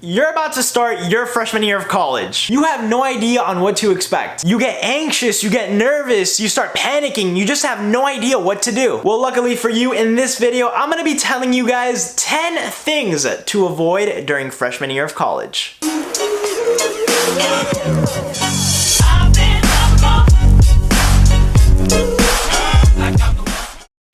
You're about to start your freshman year of college. You have no idea on what to expect. You get anxious, you get nervous, you start panicking, you just have no idea what to do. Well, luckily for you, in this video, I'm gonna be telling you guys 10 things to avoid during freshman year of college.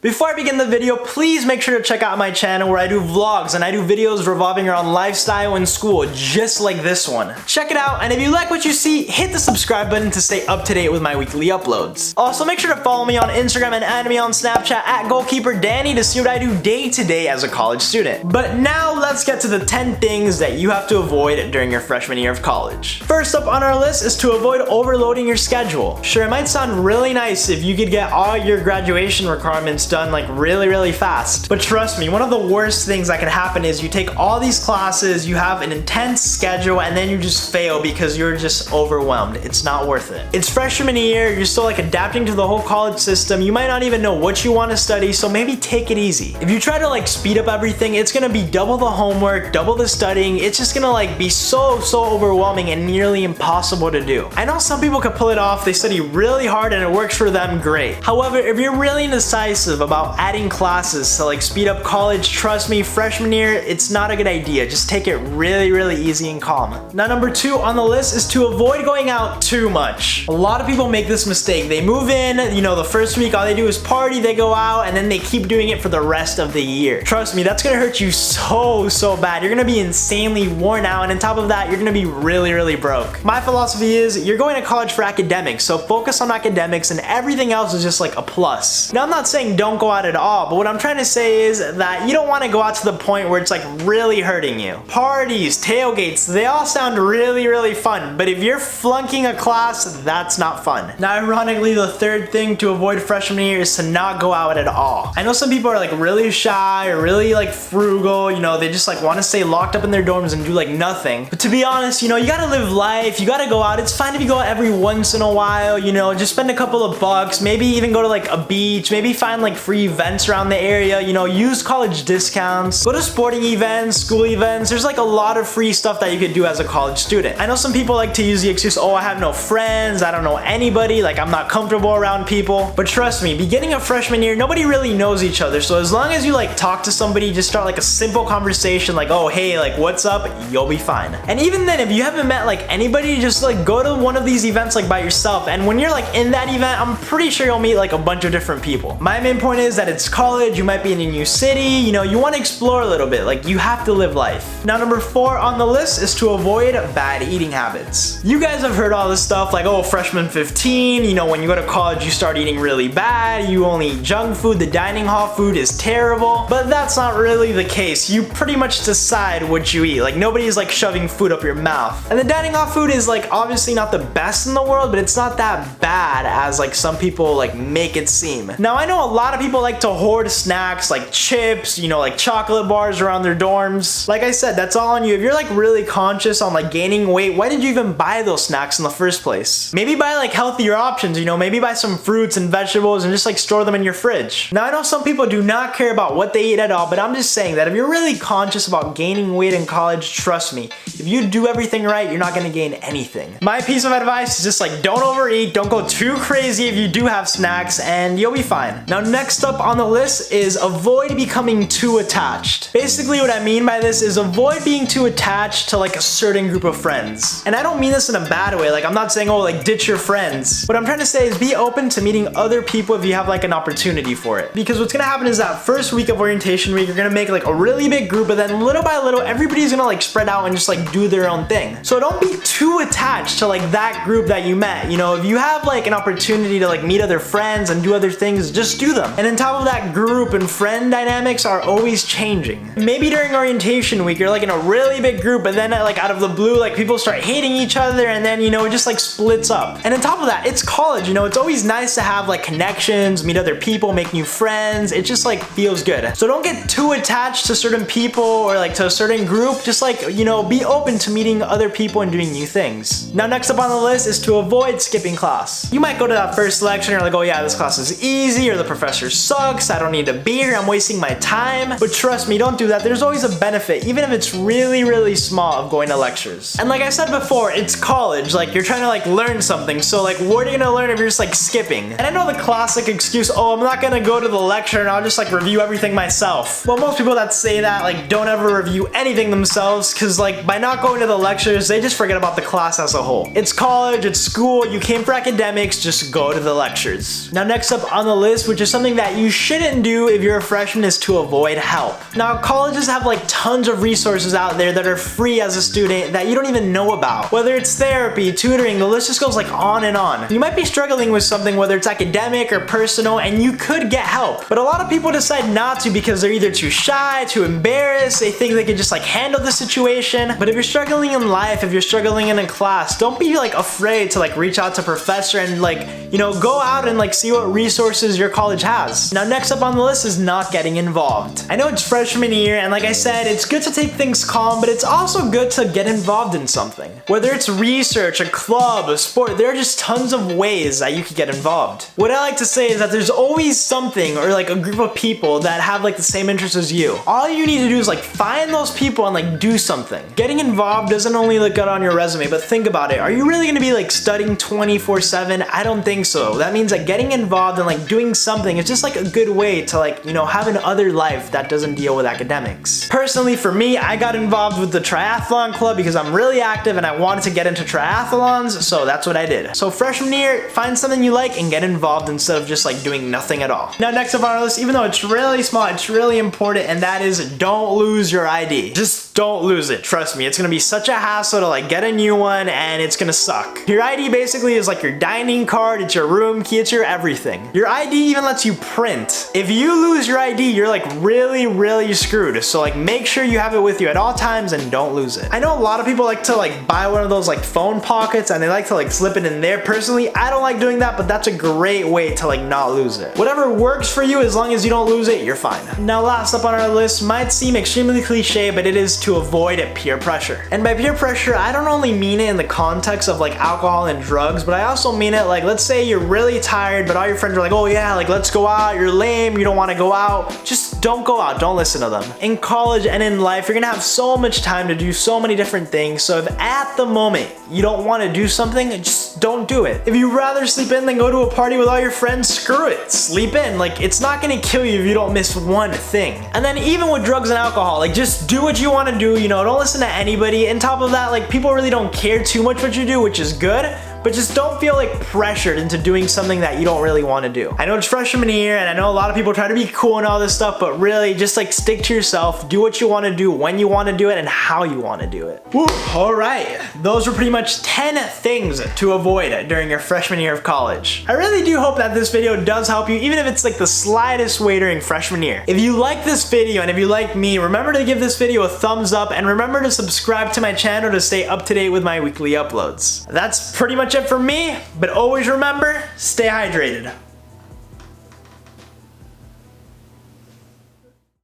Before I begin the video, please make sure to check out my channel where I do vlogs and I do videos revolving around lifestyle and school, just like this one. Check it out, and if you like what you see, hit the subscribe button to stay up to date with my weekly uploads. Also, make sure to follow me on Instagram and add me on Snapchat at GoalkeeperDanny to see what I do day to day as a college student. But now let's get to the 10 things that you have to avoid during your freshman year of college. First up on our list is to avoid overloading your schedule. Sure, it might sound really nice if you could get all your graduation requirements done like really fast. But trust me, one of the worst things that can happen is you take all these classes, you have an intense schedule, and then you just fail because you're just overwhelmed. It's not worth it. It's freshman year, you're still like adapting to the whole college system. You might not even know what you want to study, so maybe take it easy. If you try to like speed up everything, it's gonna be double the homework, double the studying. It's just gonna like be so overwhelming and nearly impossible to do. I know some people can pull it off, they study really hard and it works for them, great. However, if you're really indecisive about adding classes to like speed up college, trust me, freshman year, it's not a good idea. Just take it really easy and calm. Now, number 2 on the list is to avoid going out too much. A lot of people make this mistake. They move in, you know, the first week all they do is party, they go out, and then they keep doing it for the rest of the year. Trust me, that's gonna hurt you so bad. You're gonna be insanely worn out, and on top of that, you're gonna be really broke. My philosophy is you're going to college for academics, so focus on academics and everything else is just like a plus. Now, I'm not saying don't go out at all, but what I'm trying to say is that you don't want to go out to the point where it's like really hurting you. Parties, tailgates, they all sound really fun, but if you're flunking a class, that's not fun. Now, ironically, the third thing to avoid freshman year is to not go out at all. I know some people are like really shy or really like frugal, you know, they just like want to stay locked up in their dorms and do like nothing. But to be honest, you know, you gotta live life, you gotta go out. It's fine if you go out every once in a while, you know, just spend a couple of bucks, maybe even go to like a beach, maybe find like free events around the area, you know, use college discounts, go to sporting events, school events. There's like a lot of free stuff that you could do as a college student. I know some people like to use the excuse, oh, I have no friends, I don't know anybody, like I'm not comfortable around people. But trust me, beginning of freshman year, nobody really knows each other. So as long as you like talk to somebody, just start like a simple conversation like, oh, hey, like what's up? You'll be fine. And even then, if you haven't met like anybody, just like go to one of these events like by yourself. And when you're like in that event, I'm pretty sure you'll meet like a bunch of different people. My main point is that it's college, you might be in a new city, you know, you want to explore a little bit, like you have to live life. Now, number 4 on the list is to avoid bad eating habits. You guys have heard all this stuff like, oh, freshman 15, you know, when you go to college, you start eating really bad, you only eat junk food, the dining hall food is terrible, but that's not really the case. You pretty much decide what you eat. Like nobody's like shoving food up your mouth. And the dining hall food is like obviously not the best in the world, but it's not that bad as like some people like make it seem. Now, I know a lot of people like to hoard snacks like chips, you know, like chocolate bars around their dorms. Like I said, that's all on you. If you're like really conscious on like gaining weight, why did you even buy those snacks in the first place? Maybe buy like healthier options, you know, maybe buy some fruits and vegetables and just like store them in your fridge. Now, I know some people do not care about what they eat at all, but I'm just saying that if you're really conscious about gaining weight in college, trust me, if you do everything right, you're not gonna gain anything. My piece of advice is just like don't overeat, don't go too crazy if you do have snacks, and you'll be fine. Now, next up on the list is avoid becoming too attached. Basically, what I mean by this is avoid being too attached to like a certain group of friends. And I don't mean this in a bad way, like I'm not saying, oh, like ditch your friends. What I'm trying to say is be open to meeting other people if you have like an opportunity for it. Because what's gonna happen is that first week of orientation week, you're gonna make like a really big group, but then little by little, everybody's gonna like spread out and just like do their own thing. So don't be too attached to like that group that you met. You know, if you have like an opportunity to like meet other friends and do other things, just do them. And on top of that, group and friend dynamics are always changing. Maybe during orientation week, you're like in a really big group, but then like out of the blue, like people start hating each other, and then, you know, it just like splits up. And on top of that, it's college, you know, it's always nice to have like connections, meet other people, make new friends. It just like feels good. So don't get too attached to certain people or like to a certain group. Just like, you know, be open to meeting other people and doing new things. Now, next up on the list is to avoid skipping class. You might go to that first lecture and you're like, oh yeah, this class is easy, or the professor lecture sucks, I don't need to be here, I'm wasting my time. But trust me, don't do that. There's always a benefit, even if it's really, really small, of going to lectures. And like I said before, it's college. Like, you're trying to like learn something. So like, what are you gonna learn if you're just like skipping? And I know the classic excuse, oh, I'm not gonna go to the lecture and I'll just like review everything myself. Well, most people that say that like don't ever review anything themselves, because like by not going to the lectures, they just forget about the class as a whole. It's college, it's school, you came for academics, just go to the lectures. Now next up on the list, which is something that you shouldn't do if you're a freshman, is to avoid help. Now colleges have like tons of resources out there that are free as a student that you don't even know about. Whether it's therapy, tutoring, the list just goes like on and on. You might be struggling with something, whether it's academic or personal, and you could get help. But a lot of people decide not to because they're either too shy, too embarrassed, they think they could just like handle the situation. But if you're struggling in life, if you're struggling in a class, don't be like afraid to like reach out to professor and like, you know, go out and like see what resources your college has. Now next up on the list is not getting involved. I know it's freshman year, and like I said, it's good to take things calm, but it's also good to get involved in something. Whether it's research, a club, a sport, there are just tons of ways that you could get involved. What I like to say is that there's always something or like a group of people that have like the same interests as you. All you need to do is like find those people and like do something. Getting involved doesn't only look good on your resume, but think about it. Are you really gonna be like studying 24/7? I don't think so. That means that getting involved and like doing something is just like a good way to like, you know, have an other life that doesn't deal with academics. Personally, for me, I got involved with the triathlon club because I'm really active and I wanted to get into triathlons, so that's what I did. So freshman year, find something you like and get involved instead of just like doing nothing at all. Now next up on our list, even though it's really small, it's really important, and that is don't lose your ID. Just don't lose it. Trust me, it's gonna be such a hassle to like get a new one, and it's gonna suck. Your ID basically is like your dining card, it's your room key, it's your everything. Your ID even lets you print. If you lose your ID, you're like really, really screwed. So like make sure you have it with you at all times and don't lose it. I know a lot of people like to like buy one of those like phone pockets and they like to like slip it in there. Personally, I don't like doing that, but that's a great way to like not lose it. Whatever works for you, as long as you don't lose it, you're fine. Now last up on our list might seem extremely cliche, but it is to avoid peer pressure. And by peer pressure, I don't only mean it in the context of like alcohol and drugs, but I also mean it like, let's say you're really tired, but all your friends are like, oh yeah, like let's go out, you're lame, you don't want to go out. Just don't go out, don't listen to them. In college and in life, you're gonna have so much time to do so many different things, so if at the moment you don't want to do something, just don't do it. If you'd rather sleep in than go to a party with all your friends, screw it, sleep in. Like, it's not gonna kill you if you don't miss one thing. And then even with drugs and alcohol, like just do what you want to do, you know, don't listen to anybody. On top of that, like people really don't care too much what you do, which is good. But just don't feel like pressured into doing something that you don't really want to do. I know it's freshman year and I know a lot of people try to be cool and all this stuff, but really just like stick to yourself, do what you want to do, when you want to do it, and how you want to do it. Woo, all right, those were pretty much 10 things to avoid during your freshman year of college. I really do hope that this video does help you, even if it's like the slightest way during freshman year. If you like this video and if you like me, remember to give this video a thumbs up and remember to subscribe to my channel to stay up to date with my weekly uploads. That's pretty much it for me, but always remember, stay hydrated.